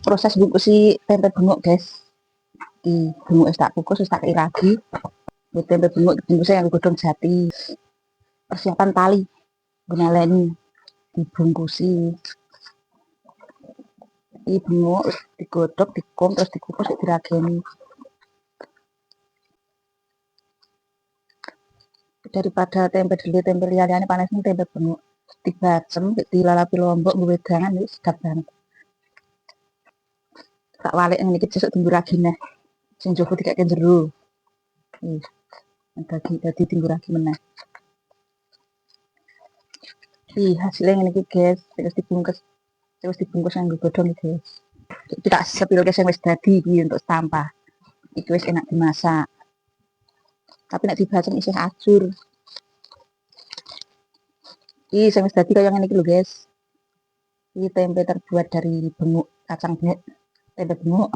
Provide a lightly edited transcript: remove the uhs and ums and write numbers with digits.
Proses bungkus si tempe bengok, guys. Di bengok wis tak kukus, wis tak iragi. Tempe bengok dibungkusnya yang godhong jati. Persiapan tali gunaleni dibungkusi. Iki bengok wis digodhog, dikum terus dikukus dirageni. Daripada tempe deli tempe liyane panas tempe bengok dibacem dilalapi lombok nggo wedangan wis sedap banget. Tak walik ngene iki sesuk tunggu ragi neh. Sing njaba dikake jero. Dadi tunggu ragi meneh. Hasilnya ngene iki, guys. Terus dibungkus nganggo godhong iki, guys. Iki tak sepilke sing wis dadi iki untuk sampah. Iki wis enak dimasak. Tapi nek dibacem isih ajur. Iki sing wis dadi kaya ngene iki lho, guys. Ini tempe terbuat dari bengok kacang bengok, tempe bengok.